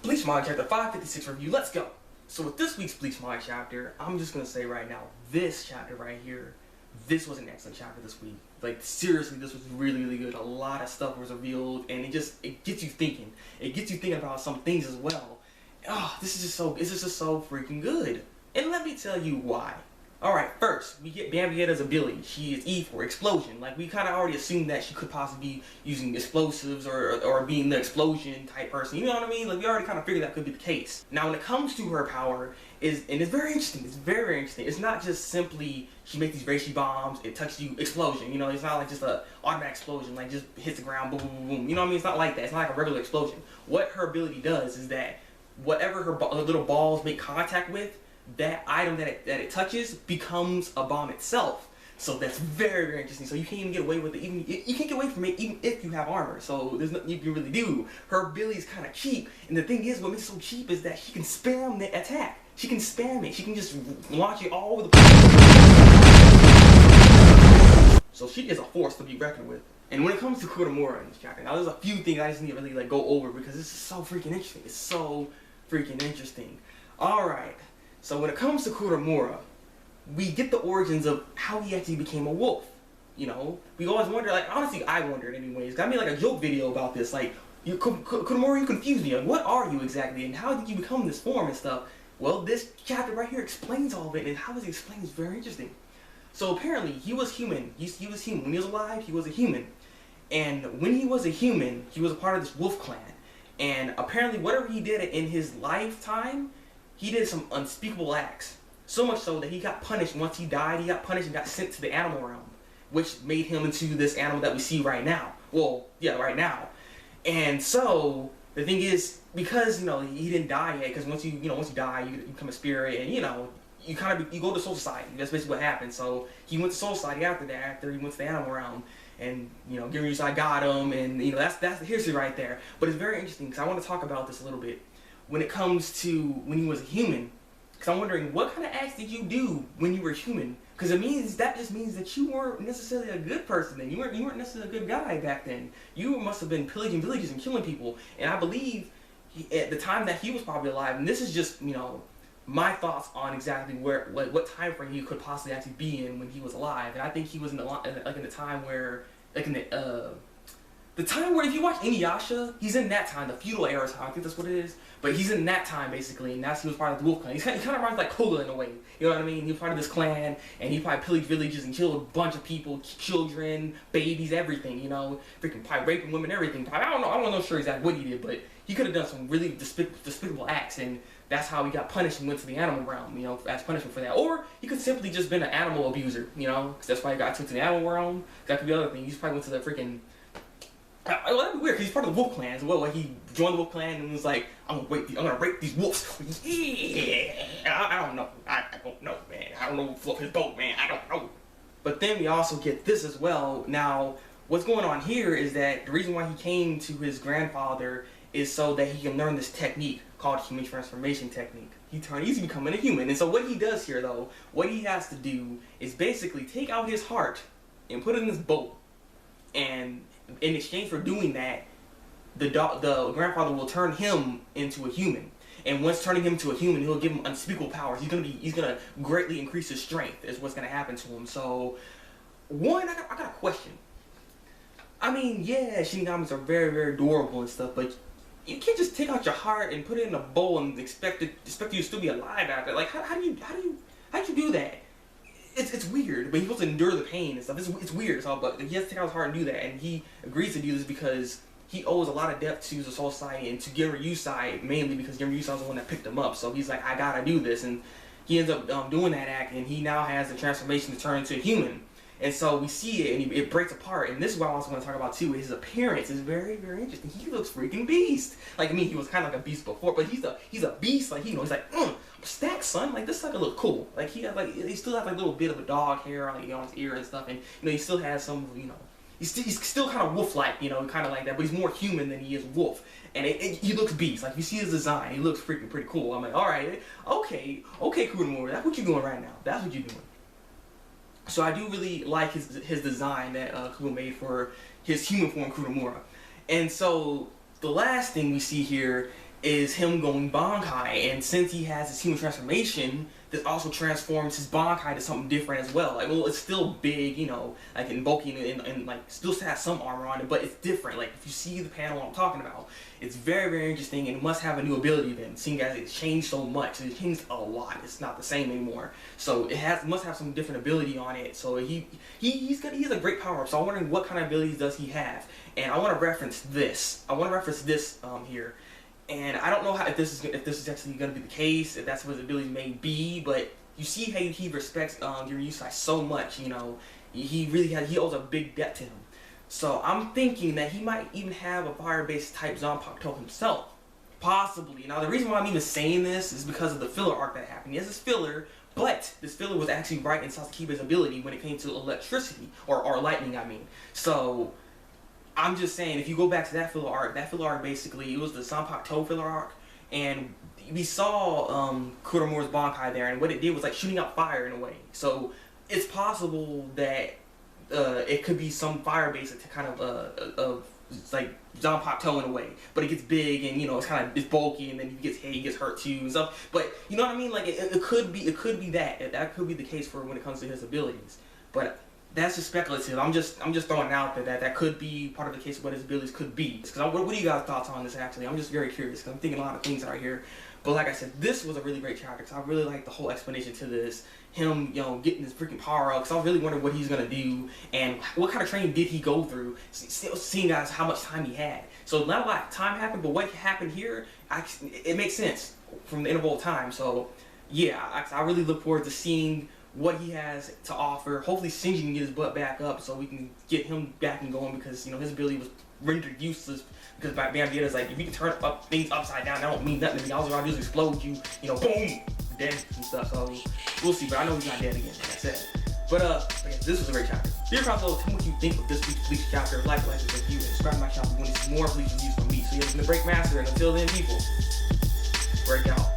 Bleach Manga chapter 556 review, let's go! So with this week's Bleach Manga chapter, I'm just gonna say right now, this chapter right here, this was an excellent chapter this week. Like, seriously, this was really good. A lot of stuff was revealed, and it gets you thinking. It gets you thinking about some things as well. Oh, this is just so freaking good. And let me tell you why. Alright, first, we get Bambieta's ability. She is E for explosion. Like, we kind of already assumed that she could possibly be using explosives or being the explosion type person. You know what I mean? Like, we already kind of figured that could be the case. Now, when it comes to her power, it's very interesting. It's very interesting. It's not just simply she makes these reishi bombs, it touches you, explosion. You know, it's not like just an automatic explosion, like just hits the ground, boom, boom, boom. You know what I mean? It's not like that. It's not like a regular explosion. What her ability does is that whatever her little balls make contact with, that item that it touches becomes a bomb itself. So that's very interesting. So you can't even get away with it. You can't get away from it even if you have armor. So there's nothing you can really do. Her ability is kind of cheap, and the thing is, what makes it so cheap is that she can spam the attack. She can spam it. She can just launch it all over the place. So she is a force to be reckoned with. And when it comes to Komamura in this chapter, now there's a few things I just need to really go over because this is so freaking interesting. It's so freaking interesting. All right. So when it comes to Komamura, we get the origins of how he actually became a wolf. You know, we always wonder, like, honestly, I wondered anyways. I made like a joke video about this, like, Komamura, you confused me. Like, what are you exactly, and how did you become this form and stuff? Well, this chapter right here explains all of it, and how it explains is very interesting. So apparently, he was human. He was human. When he was alive, he was a human. And when he was a human, he was a part of this wolf clan. And apparently, whatever he did in his lifetime, he did some unspeakable acts. So much so that he got punished. Once he died, he got punished and got sent to the animal realm, which made him into this animal that we see right now. Well, yeah, right now. And so the thing is, because he didn't die yet, because once you die, you become a spirit, and you go to Soul Society. That's basically what happened. So he went to Soul Society after that. After he went to the animal realm, and Giryusai got him, and that's the history right there. But it's very interesting because I want to talk about this a little bit. When it comes to when he was a human, because I'm wondering what kind of acts did you do when you were human? Because that just means that you weren't necessarily a good person then. You weren't necessarily a good guy back then. You must have been pillaging villages and killing people. And I believe at the time that he was probably alive, and this is just my thoughts on exactly what time frame he could possibly actually be in when he was alive. And I think he was in the time where the time where, if you watch Inuyasha, he's in that time, the feudal era time. I think that's what it is. But he's in that time, basically, and he was part of the wolf clan. He kind of reminds like Koga in a way. You know what I mean? He was part of this clan, and he probably pillaged villages and killed a bunch of people, children, babies, everything, freaking probably raping women, everything. I don't know sure exactly what he did, but he could have done some really despicable acts, and that's how he got punished and went to the animal realm, as punishment for that. Or he could simply just been an animal abuser, because that's why he got sent to the animal realm. That could be the other thing. He probably went to the freaking... Well, that'd be weird because he's part of the wolf clan as well. Like, he joined the wolf clan and was like, I'm gonna rape these wolves. Yeah, I don't know. I don't know, man. I don't know who float his boat, man. I don't know. But then we also get this as well. Now, what's going on here is that the reason why he came to his grandfather is so that he can learn this technique called human transformation technique. He's becoming a human. And so what he does here, though, what he has to do is basically take out his heart and put it in this boat. And in exchange for doing that, the grandfather will turn him into a human. And once turning him into a human, he'll give him unspeakable powers. He's gonna greatly increase his strength, is what's gonna happen to him. So, one, I got a question. I mean, yeah, Shinigamis are very adorable and stuff, but you can't just take out your heart and put it in a bowl and expect you to still be alive after. Like, how do you do that? It's weird, but he's supposed to endure the pain and stuff. It's weird, so, but he has to take out his heart and do that, and he agrees to do this because he owes a lot of debt to the Soul Society and to Giryusai, mainly because Giryusai was the one that picked him up. So he's like, I gotta do this, and he ends up doing that act, and he now has the transformation to turn into a human. And so we see it, and it breaks apart. And this is what I also want to talk about too. His appearance is very interesting. He looks freaking beast. Like, I mean, he was kind of like a beast before, but he's a beast. Like, he's like, stacked, son. Like, this sucker look cool. Like, he still has like a little bit of a dog hair on his ear and stuff, and he still has some, he's still kind of wolf-like, kind of like that, but he's more human than he is wolf. And he looks beast. Like, you see his design, he looks freaking pretty cool. I'm like, all right, okay, Komamura, that's what you're doing right now. That's what you're doing. So I do really like his design that Kubo made for his human form Komamura. And so the last thing we see here is him going Bankai, and since he has his human transformation, this also transforms his Bankai to something different as well. Like, well, it's still big, you know, like in bulky and like still has some armor on it, but it's different. Like if you see the panel I'm talking about, it's very, very interesting, and it must have a new ability then, seeing as it's changed so much. It's changed a lot. It's not the same anymore. So it must have some different ability on it. So he has a great power up. So I'm wondering what kind of abilities does he have, and I want to reference this. Here. And I don't know if this is actually going to be the case, if that's what his abilities may be, but you see how he respects Yusai so much, you know, he owes a big debt to him. So I'm thinking that he might even have a fire-based type Zanpakuto himself, possibly. Now the reason why I'm even saying this is because of the filler arc that happened. Yes, it's filler, but this filler was actually right in Sasuke's ability when it came to electricity, or lightning, I mean. So I'm just saying, if you go back to that filler arc basically, it was the Zanpakuto filler arc, and we saw Kuromura's Bankai there, and what it did was like shooting out fire in a way. So it's possible that it could be some fire base to kind of like Zanpakuto in a way, but it gets big and, you know, it's bulky, and then he gets hit, he gets hurt too and stuff. But you know what I mean? Like it could be that could be the case for when it comes to his abilities, but that's just speculative. I'm just throwing out there that could be part of the case of what his abilities could be. Because what are you guys' thoughts on this? Actually, I'm just very curious because I'm thinking a lot of things out here. But like I said, this was a really great chapter because I really like the whole explanation to this. Him, you know, getting his freaking power up. Because I really wondered what he's gonna do and what kind of training did he go through. Seeing as how much time he had. So not a lot of time happened, but what happened here, it makes sense from the interval of time. So yeah, I really look forward to seeing what he has to offer. Hopefully Shinji can get his butt back up so we can get him back and going, because, you know, his ability was rendered useless because Bam Vegeta's like, if you can turn up things upside down, that don't mean nothing to me. All I do is explode you, you know, boom, dead and stuff. So we'll see, but I know he's not dead again, like I said. But again, this was a great chapter. Dear Crossroads, tell me what you think of this week's Bleach chapter. Like, review, and subscribe to my channel if you want to see more Bleach reviews from me. So you've been the Break Master, and until then, people, break out.